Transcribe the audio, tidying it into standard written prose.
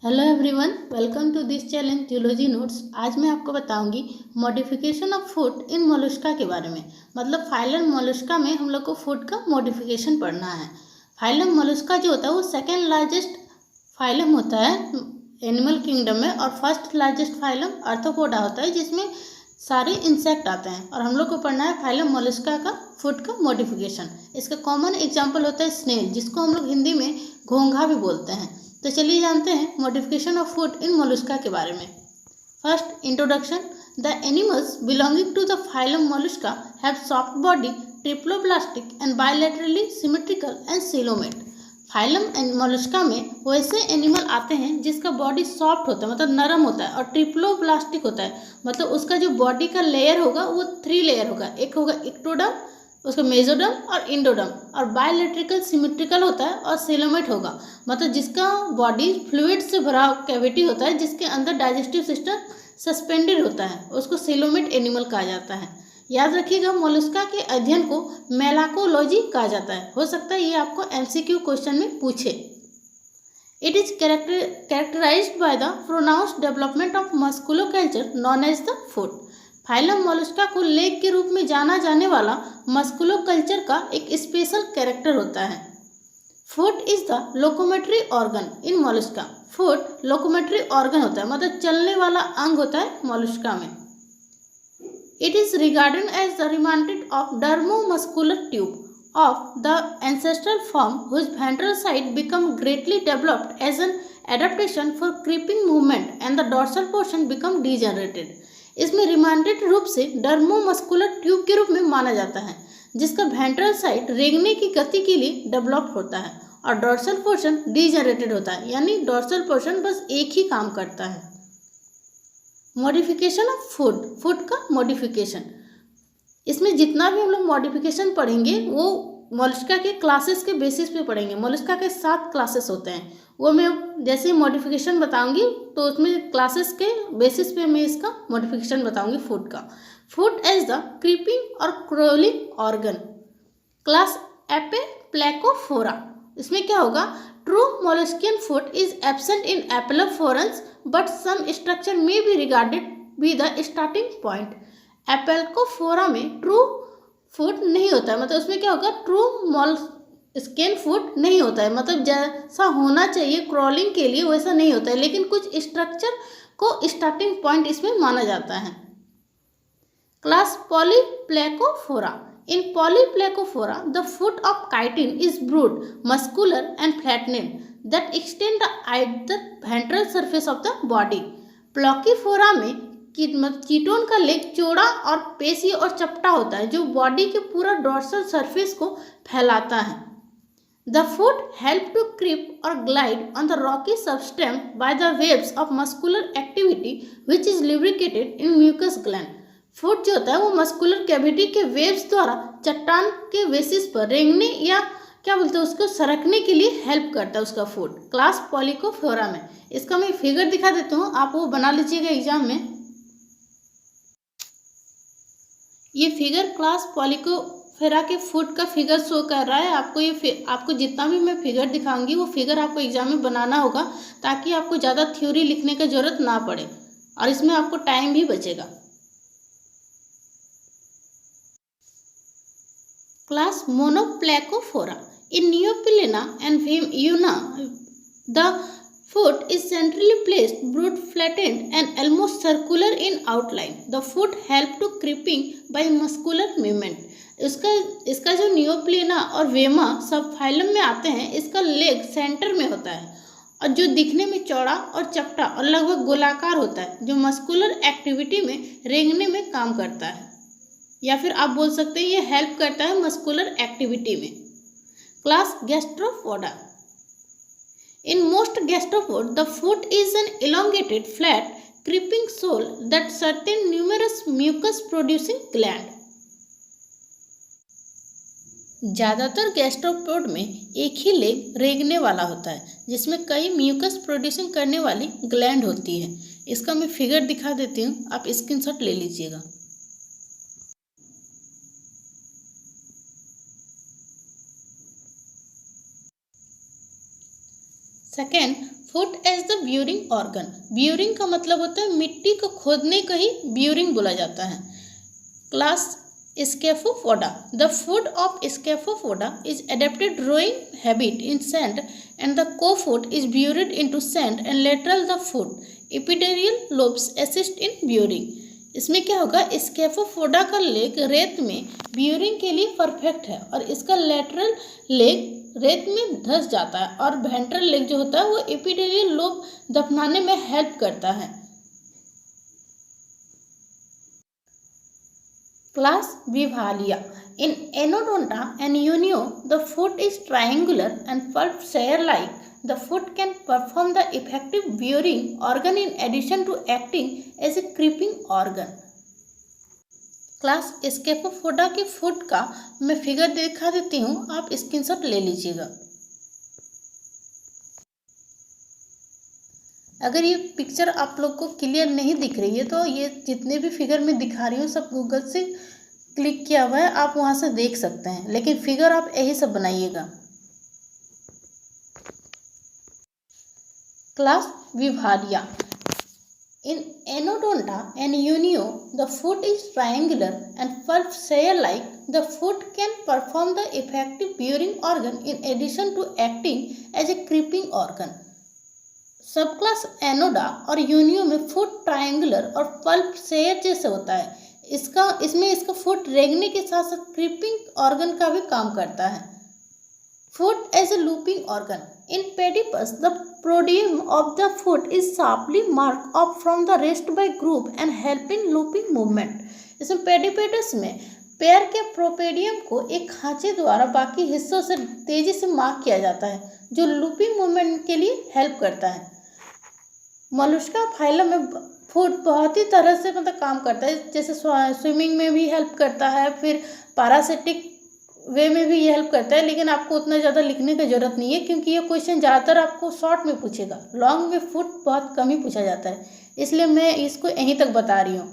Hello everyone, welcome to this challenge zoology notes. आज मैं आपको बताऊंगी modification of food in Mollusca के बारे में। मतलब फाइलम मोलस्का में हम लोग को फूड का मॉडिफिकेशन पढ़ना है। फाइलम मोलस्का जो होता है वो सेकेंड लार्जेस्ट फाइलम होता है एनिमल किंगडम में, और फर्स्ट लार्जेस्ट फाइलम आर्थ्रोपोडा होता है जिसमें सारे इंसेक्ट आते हैं। और हम लोग को पढ़ना है फाइलम मोलस्का का फूड का मॉडिफिकेशन। इसका कॉमन एग्जाम्पल होता है स्नेल, जिसको हम लोग हिंदी में घोंघा भी बोलते हैं। तो चलिए जानते हैं modification of food in Mollusca के बारे में। First introduction. The animals belonging to the phylum Mollusca have soft body, triploblastic and bilaterally symmetrical and coelomate. Phylum and Mollusca में वैसे एनिमल आते हैं जिसका बॉडी सॉफ्ट होता है, मतलब नरम होता है, और ट्रिप्लोब्लास्टिक होता है, मतलब उसका जो बॉडी का लेयर होगा वो 3 लेयर होगा। एक होगा इक्टोडर्म, उसका मेजोडर्म और इंडोडर्म, और बायलैटरिकल सिमेट्रिकल होता है, और सेलोमेट होगा, मतलब जिसका बॉडी फ्लूइड से भरा कैविटी होता है जिसके अंदर डाइजेस्टिव सिस्टम सस्पेंडेड होता है, उसको सेलोमेट एनिमल कहा जाता है। याद रखिएगा, मोलस्का के अध्ययन को मेलाकोलॉजी कहा जाता है। हो सकता है ये आपको एमसीक्यू क्वेश्चन में पूछे। It is characterized by the pronounced development of musculature known as the foot. Phylum Mollusca को लेग के रूप में जाना जाने वाला मस्कुलोकल्चर का एक स्पेशल कैरेक्टर होता है। Foot is the locomotory organ in Mollusca. Foot locomotory organ होता है, मतलब चलने वाला अंग होता है मोलस्का में। It is regarded as the remnant of dermomuscular tube of the ancestral form whose ventral side become greatly developed as an adaptation for creeping movement and the dorsal portion become degenerated। इसमें remanded रूप से डर्मोमस्कुलर tube के रूप में माना जाता है, जिसका वेंट्रल साइड रेंगने की गति के लिए डेवलप होता है और डोर्सल पोर्शन डिजेनरेटेड होता है, यानी डोर्सल पोर्शन बस एक ही काम करता है। मॉडिफिकेशन ऑफ फूड, फूड का मॉडिफिकेशन। इसमें जितना भी हम लोग मॉडिफिकेशन पढ़ेंगे वो मोलस्का के क्लासेस के बेसिस पे पढ़ेंगे। मोलस्का के 7 क्लासेस होते हैं, वो मैं जैसे मॉडिफिकेशन बताऊंगी तो उसमें क्लासेस के बेसिस पे मैं इसका मॉडिफिकेशन बताऊंगी फूड का। फूड एज द क्रीपिंग और क्रोलिंग ऑर्गन। Class Aplacophora. इसमें क्या होगा? True molluscan foot is absent in aplacophorans but some structure may be regarded be the starting point. Aplacophora में ट्रू फूड नहीं होता है, मतलब उसमें क्या होगा? ट्रू मोलस्कियन फूड नहीं होता है, मतलब जैसा होना चाहिए क्रॉलिंग के लिए वैसा नहीं होता है, लेकिन कुछ स्ट्रक्चर को स्टार्टिंग पॉइंट इसमें माना जाता है। Class Polyplacophora. In Polyplacophora the foot of chiton is broad, muscular and flattened that extend the ventral surface of the body. Polyplacophora में कीटोन का लेग चौड़ा और पेशी और चपटा होता है, जो बॉडी के पूरा डोर्सल सरफेस को फैलाता है। The foot help to creep और glide on the rocky substratum by the waves of muscular activity which is lubricated in mucus gland. Foot जो होता है वो मस्कुलर कैविटी के वेव्स द्वारा चट्टान के बेसिस पर रेंगने या क्या बोलते हैं उसको सरकने के लिए हेल्प करता है उसका फुट। क्लास पॉलीकोफोरा में इसका मैं फिगर दिखा देता हूँ, आप वो बना लीजिएगा एग्जाम में। ये फिगर क्लास पॉलीकोफेरा के फुट का फिगर शो कर रहा है आपको। आपको जितना भी मैं फिगर दिखाऊंगी वो फिगर आपको एग्जाम में बनाना होगा, ताकि आपको ज़्यादा थ्योरी लिखने की जरूरत ना पड़े और इसमें आपको टाइम भी बचेगा। Class Monoplacophora. In Neopilina and यूना the foot is centrally placed, broad flattened and almost circular in outline. The foot help to creeping by muscular movement. इसका जो नियोप्लेना और वेमा सब फाइलम में आते हैं, इसका लेग सेंटर में होता है और जो दिखने में चौड़ा और चपटा और लगभग गोलाकार होता है, जो मस्कुलर एक्टिविटी में रेंगने में काम करता है, या फिर आप बोल सकते हैं ये हेल्प करता है मस्कुलर एक्टिविटी में। Class Gastropoda. In most gastropods, the foot is an elongated, flat, creeping sole that certain numerous mucus-producing gland. ज़्यादातर गैस्ट्रोपोड में एक ही लेग रेंगने वाला होता है, जिसमें कई म्यूकस प्रोड्यूसिंग करने वाली ग्लैंड होती है। इसका मैं फिगर दिखा देती हूँ, आप स्क्रीनशॉट ले लीजिएगा। Second, foot as the burrowing organ. Burrowing का मतलब होता है मिट्टी को खोदने को ही ब्यूरिंग बोला जाता है। Class Scaphopoda. The foot of Scaphopoda is adapted rowing habit in sand and the co-foot is buried into sand and lateral the foot. Epidermal lobes assist in burying. इसमें क्या होगा, स्कैफोपोडा का लेग रेत में ब्यूरिंग के लिए परफेक्ट है और इसका लेटरल लेग रेत में धंस जाता है और वेंट्रल लेग जो होता है वो एपिडेरियल लोब दफनाने में हेल्प करता है। Class Vivalia. In Anodonta and Unio, the foot is triangular and pulp-share-like. The foot can perform the effective burying organ in addition to acting as a creeping organ. Class Scaphopoda के foot का मैं figure दिखा देती हूँ, आप screenshot ले लीजिएगा। अगर ये पिक्चर आप लोग को क्लियर नहीं दिख रही है तो ये जितने भी फिगर मैं दिखा रही हूँ सब गूगल से क्लिक किया हुआ है, आप वहाँ से देख सकते हैं, लेकिन फिगर आप यही सब बनाइएगा। Class विभालिया। In Anodonta and Unio, the foot is triangular and pulp-share-like. The foot can perform the effective burying organ in addition to acting as a creeping organ. सब क्लास एनोडा और यूनियो में फुट ट्रायंगुलर और pulp share जैसे होता है। इसका foot रेंगने के साथ साथ क्रीपिंग ऑर्गन का भी काम करता है। Foot as a looping organ. In Pedipes the propodium of the foot is sharply marked off from the rest by groove and help in looping movement. इसमें पेडिपेडस में पैर के प्रोपेडियम को एक खांचे द्वारा बाकी हिस्सों से तेजी से मार्क किया जाता है जो लूपिंग मूवमेंट के लिए हेल्प करता है। मोलस्का फाइलम में फुट बहुत ही तरह से काम करता है, जैसे स्विमिंग में भी हेल्प करता है, फिर पैरासिटिक वे में भी ये हेल्प करता है, लेकिन आपको उतना ज़्यादा लिखने की ज़रूरत नहीं है क्योंकि ये क्वेश्चन ज़्यादातर आपको शॉर्ट में पूछेगा, लॉन्ग में फुट बहुत कम ही पूछा जाता है, इसलिए मैं इसको यहीं तक बता रही हूँ।